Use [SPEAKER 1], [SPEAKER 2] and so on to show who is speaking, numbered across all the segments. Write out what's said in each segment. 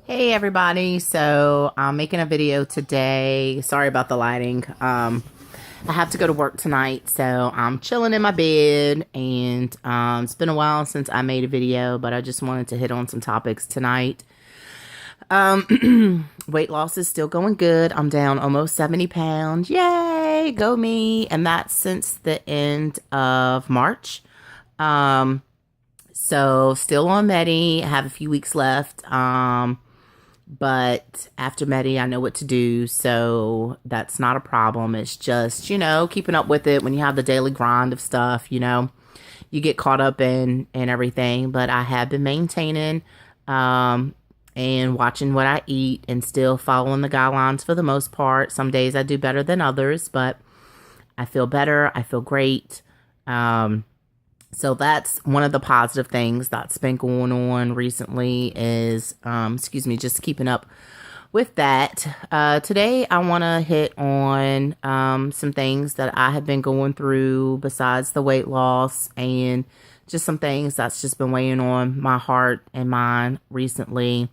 [SPEAKER 1] Hey everybody, so I'm making a video today. Sorry about the lighting. I have to go to work tonight, so I'm chilling in my bed, and it's been a while since I made a video, but I just wanted to hit on some topics tonight. Weight loss is still going good. I'm down almost 70 pounds. Yay, go me. And that's since the end of March. So still on Medi. I have a few weeks left. But after Medi, I know what to do, so that's not a problem. It's just, keeping up with it when you have the daily grind of stuff, you get caught up in and everything. But I have been maintaining and watching what I eat and still following the guidelines for the most part. Some days I do better than others, but I feel better. I feel great. So that's one of the positive things that's been going on recently is, just keeping up with that. Today I want to hit on some things that I have been going through besides the weight loss, and just some things that's just been weighing on my heart and mind recently.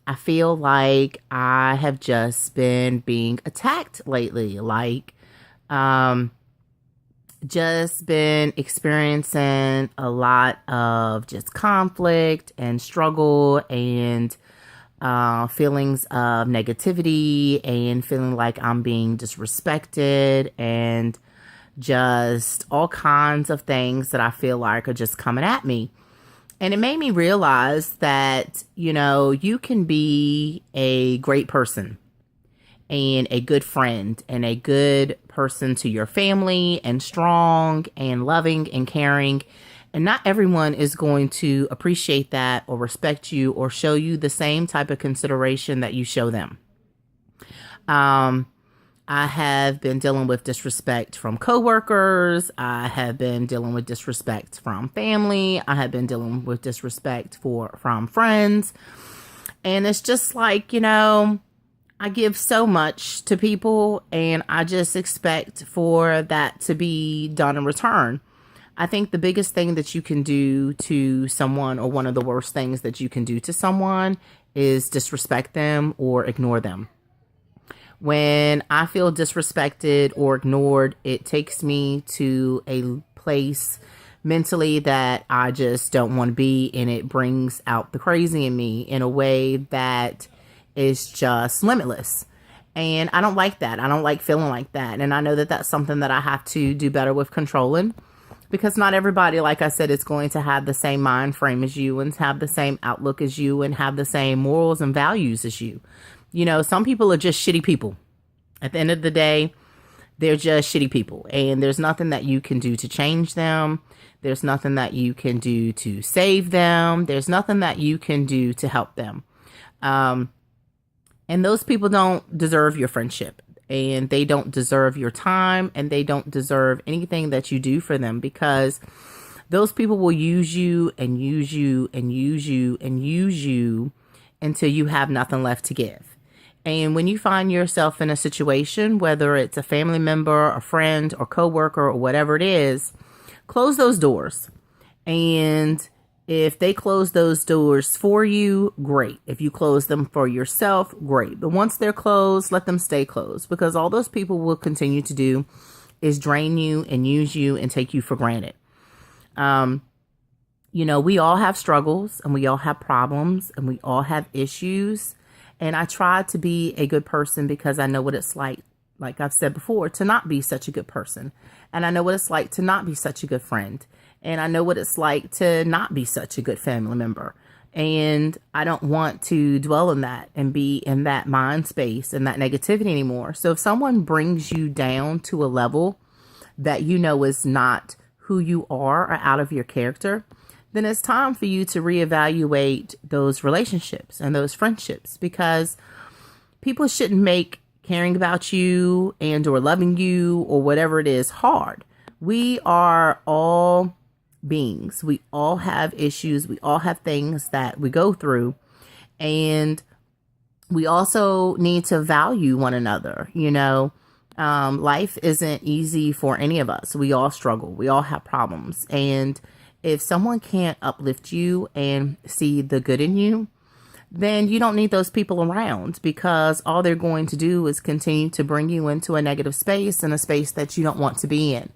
[SPEAKER 1] I feel like I have just been being attacked lately, just been experiencing a lot of just conflict and struggle and feelings of negativity and feeling like I'm being disrespected and just all kinds of things that I feel like are just coming at me. And it made me realize that, you can be a great person and a good friend and a good person to your family and strong and loving and caring. And not everyone is going to appreciate that or respect you or show you the same type of consideration that you show them. I have been dealing with disrespect from coworkers. I have been dealing with disrespect from family. I have been dealing with disrespect from friends. And it's just like, I give so much to people, and I just expect for that to be done in return. I think the biggest thing that you can do to someone, or one of the worst things that you can do to someone, is disrespect them or ignore them. When I feel disrespected or ignored, it takes me to a place mentally that I just don't want to be, and it brings out the crazy in me in a way that is just limitless. And I don't like that. I don't like feeling like that. And I know that that's something that I have to do better with controlling, because not everybody, like I said, is going to have the same mind frame as you and have the same outlook as you and have the same morals and values as you. Some people are just shitty people. At the end of the day, they're just shitty people, and there's nothing that you can do to change them. There's nothing that you can do to save them. There's nothing that you can do to help them. And those people don't deserve your friendship, and they don't deserve your time, and they don't deserve anything that you do for them, because those people will use you and use you and use you and use you until you have nothing left to give. And when you find yourself in a situation, whether it's a family member, a friend, or coworker, or whatever it is, close those doors. And if they close those doors for you, great. If you close them for yourself, great. But once they're closed, let them stay closed, because all those people will continue to do is drain you and use you and take you for granted. We all have struggles, and we all have problems, and we all have issues. And I try to be a good person because I know what it's like I've said before, to not be such a good person. And I know what it's like to not be such a good friend. And I know what it's like to not be such a good family member. And I don't want to dwell in that and be in that mind space and that negativity anymore. So if someone brings you down to a level that is not who you are or out of your character, then it's time for you to reevaluate those relationships and those friendships, because people shouldn't make caring about you and or loving you or whatever it is hard. We are all beings. We all have issues. We all have things that we go through, and we also need to value one another. Life isn't easy for any of us. We all struggle. We all have problems. And if someone can't uplift you and see the good in you, then you don't need those people around, because all they're going to do is continue to bring you into a negative space and a space that you don't want to be in.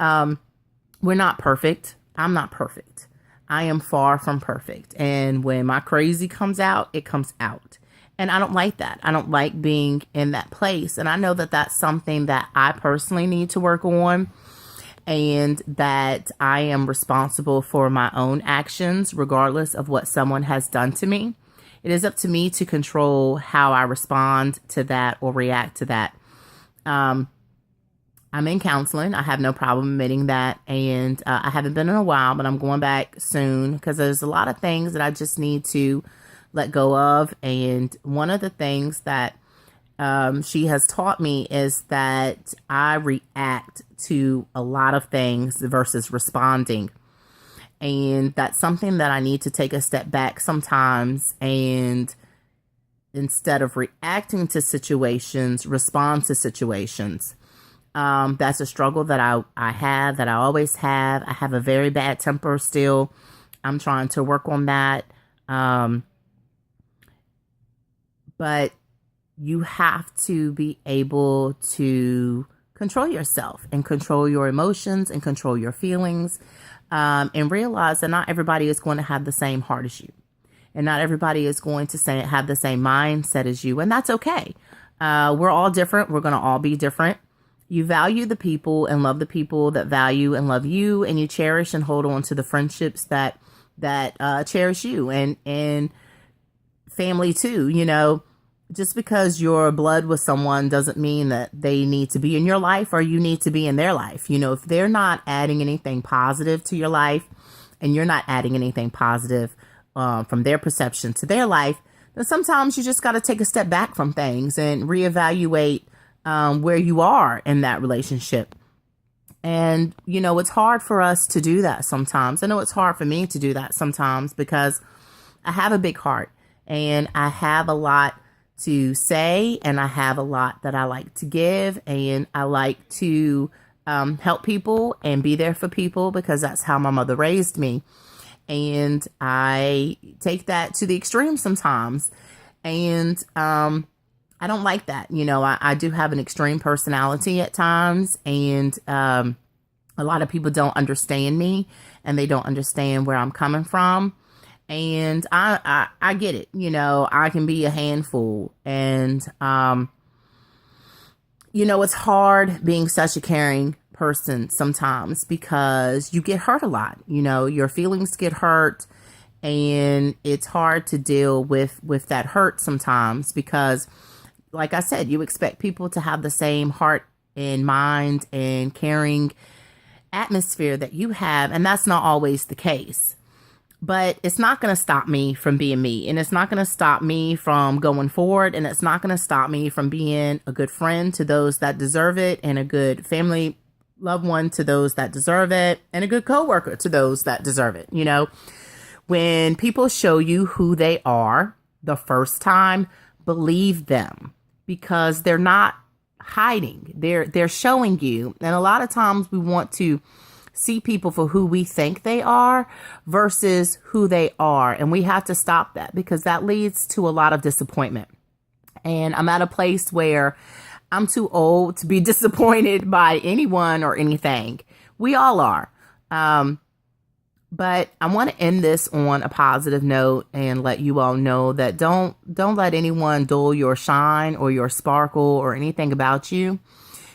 [SPEAKER 1] We're not perfect. I'm not perfect. I am far from perfect. And when my crazy comes out, it comes out. And I don't like that. I don't like being in that place. And I know that that's something that I personally need to work on, and that I am responsible for my own actions, regardless of what someone has done to me. It is up to me to control how I respond to that or react to that. I'm in counseling. I have no problem admitting that. And I haven't been in a while, but I'm going back soon, because there's a lot of things that I just need to let go of. And one of the things that she has taught me is that I react to a lot of things versus responding. And that's something that I need to take a step back sometimes, and instead of reacting to situations, respond to situations. That's a struggle that I have, that I always have. I have a very bad temper still. I'm trying to work on that. But you have to be able to control yourself and control your emotions and control your feelings, and realize that not everybody is going to have the same heart as you. And not everybody is going to have the same mindset as you. And that's okay. We're all different. We're going to all be different. You value the people and love the people that value and love you. And you cherish and hold on to the friendships that cherish you, and family too. You know, just because you're blood with someone doesn't mean that they need to be in your life or you need to be in their life. You know, if they're not adding anything positive to your life, and you're not adding anything positive from their perception to their life, then sometimes you just got to take a step back from things and reevaluate where you are in that relationship. And, you know, it's hard for us to do that sometimes. I know it's hard for me to do that sometimes, because I have a big heart and I have a lot to say, and I have a lot that I like to give, and I like to help people and be there for people, because that's how my mother raised me. And I take that to the extreme sometimes. And I don't like that. You know, I do have an extreme personality at times, and a lot of people don't understand me, and they don't understand where I'm coming from. And I get it. You know, I can be a handful, and, you know, it's hard being such a caring person sometimes, because you get hurt a lot. You know, your feelings get hurt, and it's hard to deal with that hurt sometimes, because, like I said, you expect people to have the same heart and mind and caring atmosphere that you have, and that's not always the case. But it's not going to stop me from being me, and it's not going to stop me from going forward, and it's not going to stop me from being a good friend to those that deserve it, and a good family loved one to those that deserve it, and a good coworker to those that deserve it. You know, when people show you who they are the first time, believe them, because they're not hiding. They're showing you. And a lot of times we want to see people for who we think they are versus who they are. And we have to stop that, because that leads to a lot of disappointment. And I'm at a place where I'm too old to be disappointed by anyone or anything. We all are. But I want to end this on a positive note and let you all know that don't let anyone dull your shine or your sparkle or anything about you.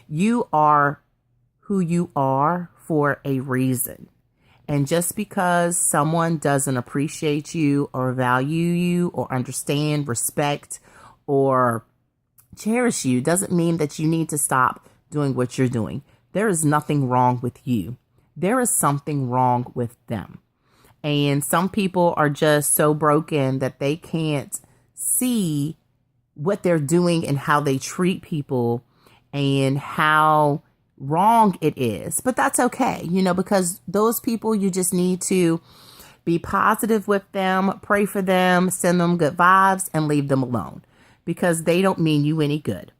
[SPEAKER 1] You are who you are for a reason. And just because someone doesn't appreciate you or value you or understand, respect, or cherish you doesn't mean that you need to stop doing what you're doing. There is nothing wrong with you. There is something wrong with them. And some people are just so broken that they can't see what they're doing and how they treat people and how wrong it is. But that's okay, you know, because those people, you just need to be positive with them, pray for them, send them good vibes, and leave them alone, because they don't mean you any good.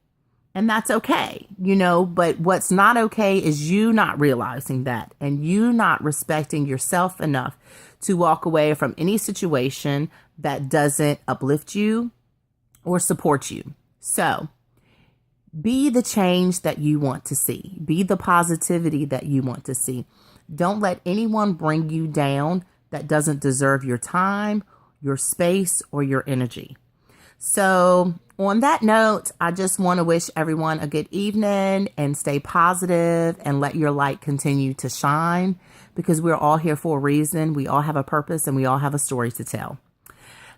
[SPEAKER 1] And that's okay, but what's not okay is you not realizing that and you not respecting yourself enough to walk away from any situation that doesn't uplift you or support you. So be the change that you want to see. Be the positivity that you want to see. Don't let anyone bring you down that doesn't deserve your time, your space, or your energy. So on that note, I just want to wish everyone a good evening and stay positive and let your light continue to shine, because we're all here for a reason. We all have a purpose and we all have a story to tell.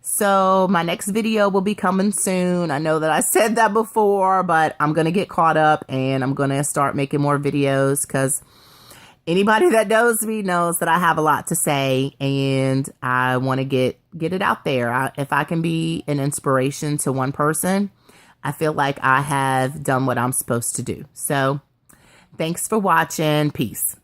[SPEAKER 1] So my next video will be coming soon. I know that I said that before, but I'm going to get caught up and I'm going to start making more videos, because anybody that knows me knows that I have a lot to say and I want to get it out there. If I can be an inspiration to one person, I feel like I have done what I'm supposed to do. So thanks for watching. Peace.